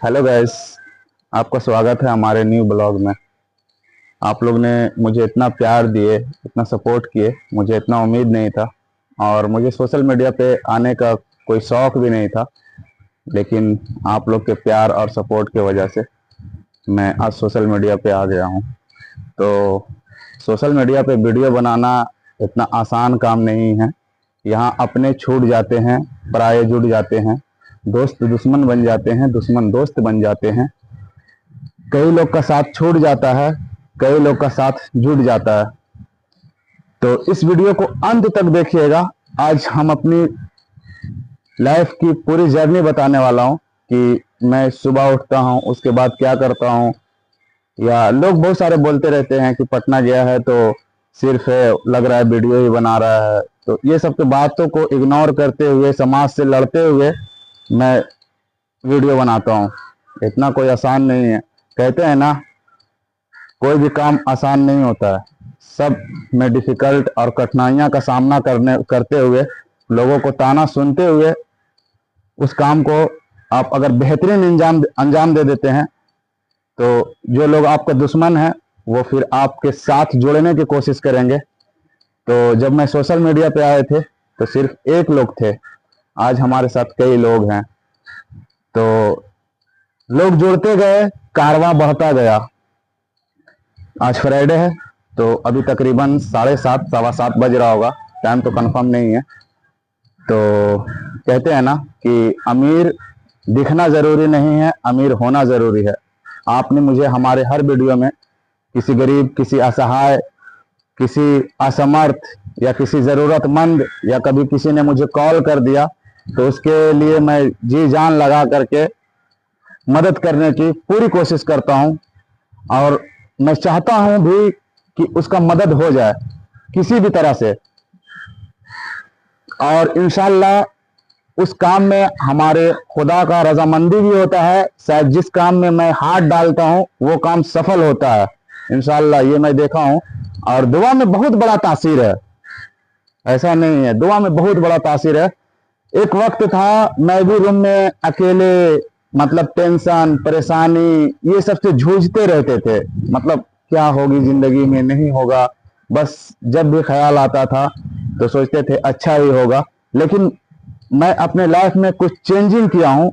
Hello guys. आपका स्वागत है हमारे न्यू ब्लॉग में। आप लोग ने मुझे इतना प्यार दिए, इतना सपोर्ट किए, मुझे इतना उम्मीद नहीं था और मुझे सोशल मीडिया पे आने का कोई शौक भी नहीं था। लेकिन आप लोग के प्यार और सपोर्ट की वजह से मैं आज सोशल मीडिया पे आ गया हूँ। तो सोशल मीडिया पे वीडियो बनाना इतना आसान काम नहीं है। यहाँ अपने छूट जाते हैं, पराये जुड़ जाते हैं, दोस्त दुश्मन बन जाते हैं, दुश्मन दोस्त बन जाते हैं। कई लोग का साथ छूट जाता है, कई लोग का साथ जुड़ जाता है। तो इस वीडियो को अंत तक देखिएगा। आज हम अपनी लाइफ की पूरी जर्नी बताने वाला हूँ कि मैं सुबह उठता हूँ, उसके बाद क्या करता हूँ। या लोग बहुत सारे बोलते रहते हैं कि पटना गया है तो सिर्फ लग रहा है वीडियो ही बना रहा है। तो ये सब की बातों को इग्नोर करते हुए, समाज से लड़ते हुए मैं वीडियो बनाता हूँ। इतना कोई आसान नहीं है। कहते हैं ना, कोई भी काम आसान नहीं होता है। सब में डिफिकल्ट और कठिनाइयाँ का सामना करते हुए, लोगों को ताना सुनते हुए उस काम को आप अगर बेहतरीन अंजाम दे देते हैं तो जो लोग आपके दुश्मन हैं वो फिर आपके साथ जुड़ने की कोशिश करेंगे। तो जब मैं सोशल मीडिया पे आए थे तो सिर्फ एक लोग थे, आज हमारे साथ कई लोग हैं। तो लोग जुड़ते गए, कारवां बढ़ता गया। आज फ्राइडे है तो अभी तकरीबन 7:30 7:15 बज रहा होगा, टाइम तो कंफर्म नहीं है। तो कहते हैं ना कि अमीर दिखना जरूरी नहीं है, अमीर होना जरूरी है। आपने मुझे हमारे हर वीडियो में किसी गरीब, किसी असहाय, किसी असमर्थ या किसी जरूरतमंद या कभी किसी ने मुझे कॉल कर दिया तो उसके लिए मैं जी जान लगा करके मदद करने की पूरी कोशिश करता हूं। और मैं चाहता हूं भी कि उसका मदद हो जाए किसी भी तरह से। और इंशाल्लाह उस काम में हमारे खुदा का रजामंदी भी होता है। शायद जिस काम में मैं हाथ डालता हूं वो काम सफल होता है इंशाल्लाह, ये मैं देखा हूं। और दुआ में बहुत बड़ा तासीर है, ऐसा नहीं है, दुआ में बहुत बड़ा तासीर है। एक वक्त था मैं भी रूम में अकेले, मतलब टेंशन, परेशानी, ये सब से जूझते रहते थे। मतलब क्या होगी जिंदगी में, नहीं होगा। बस जब भी ख्याल आता था तो सोचते थे अच्छा ही होगा। लेकिन मैं अपने लाइफ में कुछ चेंजिंग किया हूं।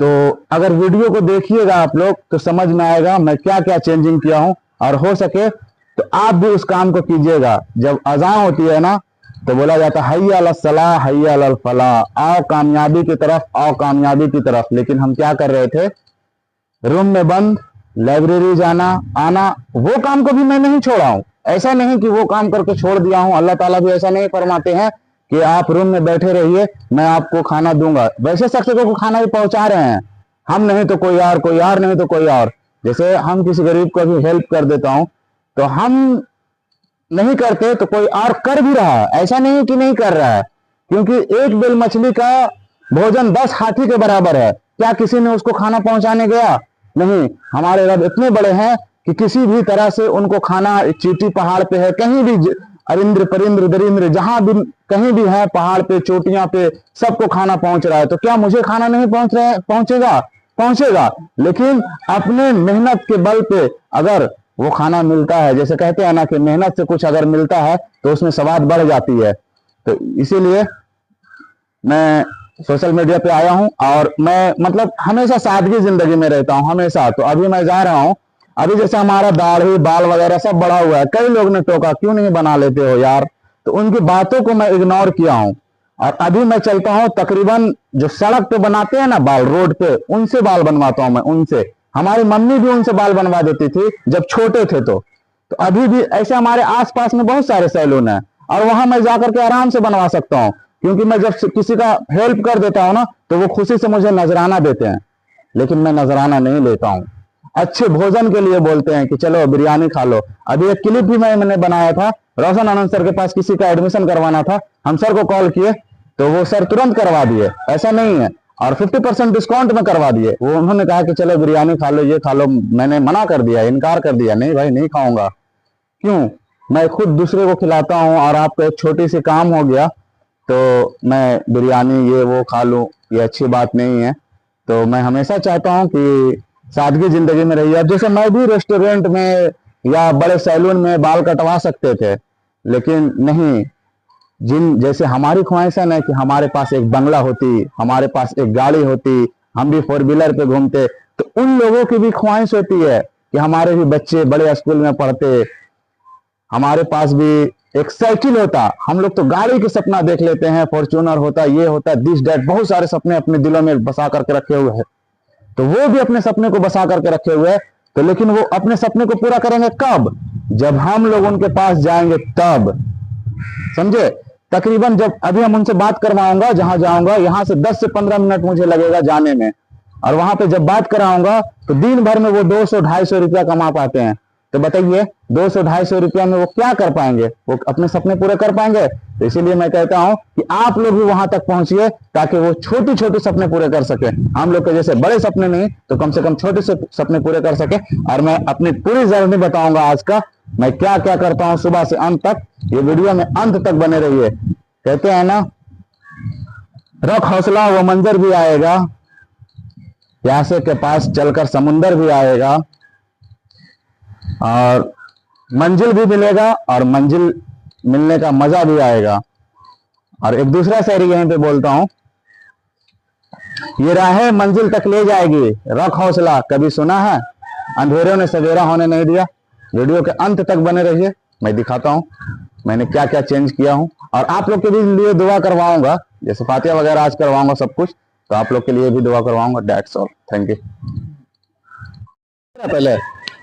तो अगर वीडियो को देखिएगा आप लोग तो समझ में आएगा मैं क्या क्या चेंजिंग किया हूं। और हो सके तो आप भी उस काम को कीजिएगा। जब अज़ान होती है ना तो बोला जाता है हय्या अलस सलाह हय्या अलल फलाह, आओ कामयाबी की तरफ, आओ कामयाबी की तरफ। लेकिन हम क्या कर रहे थे, रूम में बंद, लाइब्रेरी जाना आना, वो काम को भी मैं नहीं छोड़ा हूं। ऐसा नहीं कि वो काम करके छोड़ दिया हूं। अल्लाह ताला भी ऐसा नहीं फरमाते हैं कि आप रूम में बैठे रहिए, मैं आपको खाना दूंगा। वैसे शख्सों को खाना भी पहुंचा रहे हैं हम, नहीं तो कोई और, कोई और नहीं तो कोई और। जैसे हम किसी गरीब को भी हेल्प कर देता हूं तो हम नहीं करते तो कोई और कर भी रहा है, ऐसा नहीं कि नहीं कर रहा है। क्योंकि एक बेल मछली का भोजन 10 हाथी के बराबर है। क्या किसी ने उसको खाना पहुंचाने गया? नहीं। हमारे रब इतने बड़े हैं कि किसी भी तरह से उनको खाना, चीटी पहाड़ पे है, कहीं भी अरिंद्र परिंद्र दरिंद्र जहां भी कहीं भी है, पहाड़ पे, चोटियां पे, सबको खाना पहुंच रहा है। तो क्या मुझे खाना नहीं पहुंच रहा है? पहुंचेगा, पहुंचेगा। लेकिन अपने मेहनत के बल पे अगर वो खाना मिलता है, जैसे कहते हैं ना कि मेहनत से कुछ अगर मिलता है तो उसमें स्वाद बढ़ जाती है। तो इसीलिए मैं सोशल मीडिया पे आया हूं और मैं मतलब हमेशा सादगी जिंदगी में रहता हूं, हमेशा। तो अभी मैं जा रहा हूं, अभी जैसे हमारा दाढ़ी बाल वगैरह सब बड़ा हुआ है, कई लोग ने टोका क्यों नहीं बना लेते हो यार। तो उनकी बातों को मैं इग्नोर किया हूं और अभी मैं चलता हूं, तकरीबन जो सड़क पे बनाते हैं ना बाल, रोड पे, उनसे बाल बनवाता हूं मैं, उनसे। हमारी मम्मी भी उनसे बाल बनवा देती थी जब छोटे थे। तो अभी भी ऐसे हमारे आसपास में बहुत सारे सैलून है और वहां मैं जाकर के आराम से बनवा सकता हूं। क्योंकि मैं जब किसी का हेल्प कर देता हूं ना तो वो खुशी से मुझे नजराना देते हैं। लेकिन मैं नजराना नहीं लेता हूं। अच्छे भोजन के लिए बोलते हैं कि चलो बिरयानी खा लो। अभी एक क्लिप भी मैंने बनाया था, रोशन आनंद सर के पास किसी का एडमिशन करवाना था, हम सर को कॉल किए तो वो सर तुरंत करवा दिए, ऐसा नहीं है। और 50% डिस्काउंट में करवा दिए। वो उन्होंने कहा कि चलो बिरयानी खा लो, ये खा लो। मैंने मना कर दिया, इनकार कर दिया, नहीं भाई नहीं खाऊंगा। क्यों? मैं खुद दूसरे को खिलाता हूं और आपको एक छोटी सी काम हो गया तो मैं बिरयानी ये वो खा लूं, ये अच्छी बात नहीं है। तो मैं हमेशा चाहता हूँ कि सादगी जिंदगी में रहिए। अब जैसे मैं भी रेस्टोरेंट में या बड़े सैलून में बाल कटवा सकते थे, लेकिन नहीं, जिन जैसे हमारी ख्वाहिश है ना कि हमारे पास एक बंगला होती, हमारे पास एक गाड़ी होती, हम भी फोर व्हीलर पे घूमते, तो उन लोगों की भी ख्वाहिश होती है कि हमारे भी बच्चे बड़े स्कूल में पढ़ते, हमारे पास भी एक साइकिल होता। हम लोग तो गाड़ी के सपना देख लेते हैं, फॉर्च्यूनर होता, ये होता, दिस डैट, बहुत सारे सपने अपने दिलों में बसा करके रखे हुए हैं। तो वो भी अपने सपने को बसा करके रखे हुए हैं, तो लेकिन वो अपने सपने को पूरा करेंगे कब? जब हम लोग उनके पास जाएंगे तब, समझे? तकरीबन जब अभी हम उनसे बात करवाऊंगा, जहां जाऊंगा यहां से 10 से 15 मिनट मुझे लगेगा जाने में, और वहां पे जब बात कराऊंगा तो दिन भर में वो 200-250 रुपया कमा पाते हैं। तो बताइए 200-250 रुपया में वो क्या कर पाएंगे? वो अपने सपने पूरे कर पाएंगे? तो इसीलिए मैं कहता हूं कि आप लोग भी वहां तक पहुंचिए ताकि वो छोटे छोटे सपने पूरे कर सके। हम लोग के जैसे बड़े सपने नहीं तो कम से कम छोटे से सपने पूरे कर सके। और मैं अपनी पूरी जर्नी बताऊंगा आज का, मैं क्या क्या करता हूं सुबह से अंत तक। ये वीडियो में अंत तक बने रहिए। कहते हैं ना, रख हौसला, वो मंजर भी आएगा, प्यासे के पास चलकर समुंदर भी आएगा, और मंजिल भी मिलेगा, और मंजिल मिलने का मजा भी आएगा। और एक दूसरा शायरी यहीं पे बोलता हूं, ये राहें मंजिल तक ले जाएगी, रख हौसला, कभी सुना है अंधेरों ने सवेरा होने नहीं दिया। वीडियो के अंत तक बने रहिए, मैं दिखाता हूं मैंने क्या क्या चेंज किया हूं, और आप लोग के भी लिए दुआ करवाऊंगा, जैसे फातिहा वगैरह आज करवाऊंगा सब कुछ, तो आप लोग के लिए भी दुआ करवाऊंगा। That's all, thank you. पहले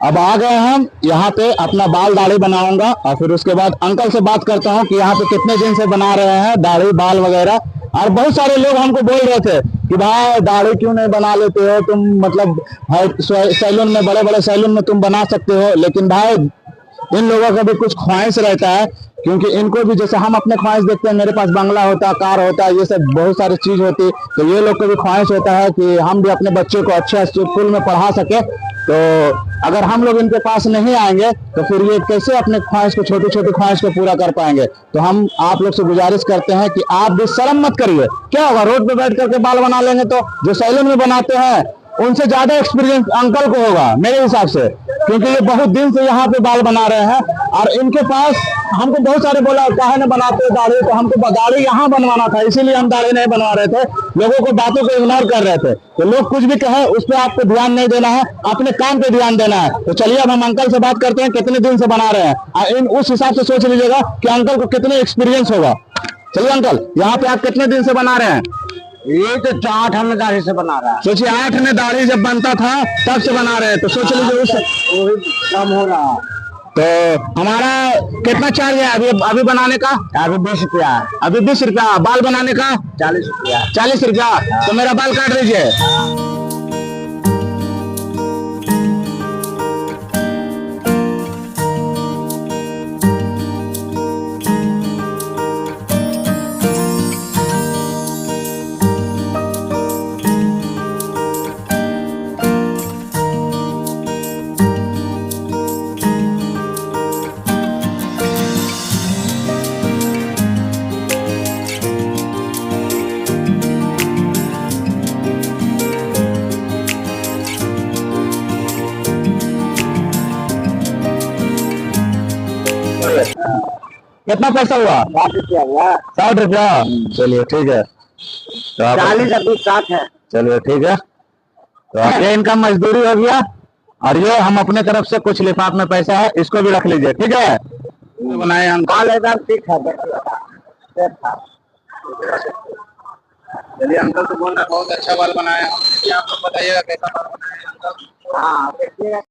अब आ गए हम यहाँ पे, अपना बाल दाढ़ी बनाऊंगा, और फिर उसके बाद अंकल से बात करता हूँ कि यहाँ पे कितने दिन से बना रहे हैं दाढ़ी बाल वगैरह। और बहुत सारे लोग हमको बोल रहे थे कि भाई दाढ़ी क्यों नहीं बना लेते हो तुम, मतलब सैलून में, बड़े बड़े सैलून में तुम बना सकते हो। लेकिन भाई इन लोगों का भी कुछ ख्वाहिश रहता है, क्योंकि इनको भी जैसे हम अपने ख्वाहिश देखते हैं, मेरे पास बंगला होता, कार होता, ये सब बहुत सारी चीज होती, तो ये लोग को भी ख्वाहिश होता है कि हम भी अपने बच्चे को अच्छे स्कूल में पढ़ा सके। तो अगर हम लोग इनके पास नहीं आएंगे तो फिर ये कैसे अपने ख्वाहिश को, छोटी छोटी ख्वाहिश को पूरा कर पाएंगे? तो हम आप लोग से गुजारिश करते हैं कि आप भी शर्म मत करिए। क्या होगा, रोड पे बैठ करके बाल बना लेंगे तो जो सैलून में बनाते हैं उनसे ज्यादा एक्सपीरियंस अंकल को होगा मेरे हिसाब से, क्योंकि ये बहुत दिन से यहाँ पे बाल बना रहे हैं। और इनके पास हमको बहुत सारे बोला काहे न बनाते दाढ़ी, तो हमको दाढ़ी यहाँ बनवाना था, इसीलिए हम दाढ़ी नहीं बनवा रहे थे। लोगों को बातों को इग्नोर कर रहे थे, तो लोग कुछ भी कहे उस पर आपको ध्यान नहीं देना है, अपने काम पे ध्यान देना है। तो चलिए अब हम अंकल से बात करते हैं कितने दिन से बना रहे हैं, उस हिसाब से सोच लीजिएगा कि अंकल को कितने एक्सपीरियंस होगा। चलिए अंकल, यहाँ पे आप कितने दिन से बना रहे हैं? ये तो 8 आने दाढ़ी से बना रहा है। सोचिए 8 आने दाढ़ी जब बनता था तब से बना रहे हैं, तो सोच लीजिए उस वही कम हो रहा। तो हमारा कितना चार्ज है अभी बनाने का? अभी 20 रुपया, अभी 20 रुपया। बाल बनाने का 40 रुपया। 40 रुपया। तो मेरा बाल काट दीजिए। कितना पैसा हुआ? 60 रुपया हुआ। 60 रुपया। चलिए ठीक है, तो 40 अभी 60 है। चलिए ठीक है, तो ये इनका मजदूरी हो गया, और ये हम अपने तरफ से कुछ लिफाफ में पैसा है, इसको भी रख लीजिए, ठीक है? तो बनाए हम बाल एकदम ठीक है। चलिए, अंकल तो बोल रहे बहुत अच्छा बाल बनाया, आप लोग बताइएगा कैसा बाल बनाया अंकल। हाँ देखिए।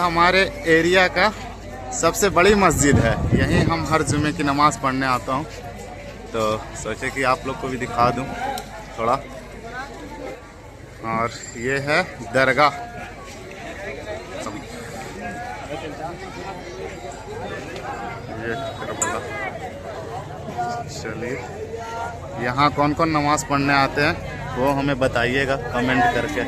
हमारे एरिया का सबसे बड़ी मस्जिद है। यहीं हम हर जुमे की नमाज़ पढ़ने आता हूँ, तो सोचे कि आप लोग को भी दिखा दूँ थोड़ा। और ये है दरगाह। ये करबला। चलिए, यहाँ कौन कौन नमाज़ पढ़ने आते हैं वो हमें बताइएगा कमेंट करके।